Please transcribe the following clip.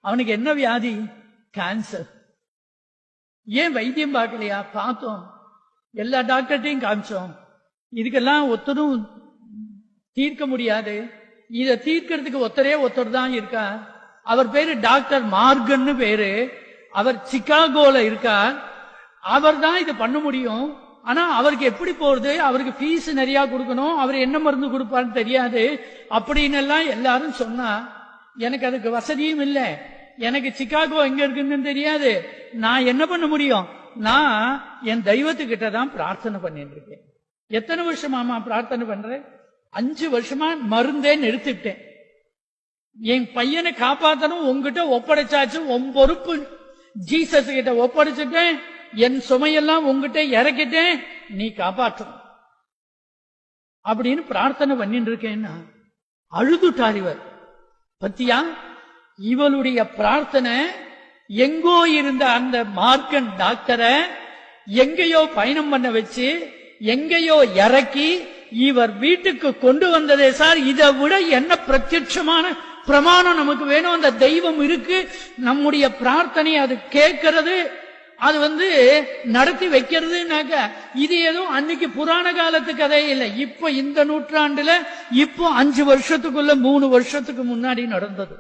அவனுக்கு என்ன வியாதி? கேன்சர். ஏன் வைத்தியம் பார்க்கலையா? பார்த்தோம், எல்லா டாக்டர்ட்டையும் காமிச்சோம். இதுக்கெல்லாம் ஒருத்தரும் தீர்க்க முடியாது. இதை தீர்க்கிறதுக்கு ஒருத்தர் தான் இருக்கா. அவர் பேரு டாக்டர் மார்கன்னு பேரு. அவர் சிகாகோல இருக்கார். அவர் தான் இதை பண்ண முடியும். ஆனா அவருக்கு எப்படி போறது? அவருக்கு ஃபீஸ் நிறைய கொடுக்கணும். அவர் என்ன மருந்து கொடுப்பாருன்னு தெரியாது. அப்படின்னு எல்லாம் எல்லாரும் சொன்னா, எனக்கு அதுக்கு வசதியும் இல்லை. எனக்கு சிகாகோ எங்க இருக்குன்னு தெரியாது. நான் என்ன பண்ண முடியும்? நான் என் தெய்வத்துக்கிட்ட தான் பிரார்த்தனை பண்ணிட்டு இருக்கேன். எத்தனை வருஷமாமா பிரார்த்தனை பண்றேன்? 5 வருஷமா மருந்தே நிறுத்திட்டேன். என் பையனை காப்பாத்தணும், உங்ககிட்ட ஒப்படைச்சாச்சு. உன் பொறுப்பு ஜீசஸ் கிட்ட ஒப்படைச்சிட்டேன். என் சுமையெல்லாம் உங்ககிட்ட இறக்கிட்டேன், நீ காப்பாற்றணும் அப்படின்னு பிரார்த்தனை பண்ணிட்டு இருக்கேன்னா அழுதுட்டார் இவர். பத்தியா, இவளுடைய பிரார்த்தனை எங்கோ இருந்த அந்த மார்க்கன் டாக்டரை எங்கேயோ பயணம் பண்ண வச்சு எங்கேயோ இறக்கி இவர் வீட்டுக்கு கொண்டு வந்ததே சார். இதை விட என்ன பிரத்யட்சமான பிரமாணம் நமக்கு வேணும்? அந்த தெய்வம் இருக்கு, நம்முடைய பிரார்த்தனை அது கேட்கறது, அது நடத்தி வைக்கிறதுனாக்க இது எதுவும் அன்னைக்கு புராண காலத்து கதை இல்லை. இப்ப இந்த நூற்றாண்டுல இப்போ 5 வருஷத்துக்குள்ள 3 வருஷத்துக்கு முன்னாடி நடந்தது.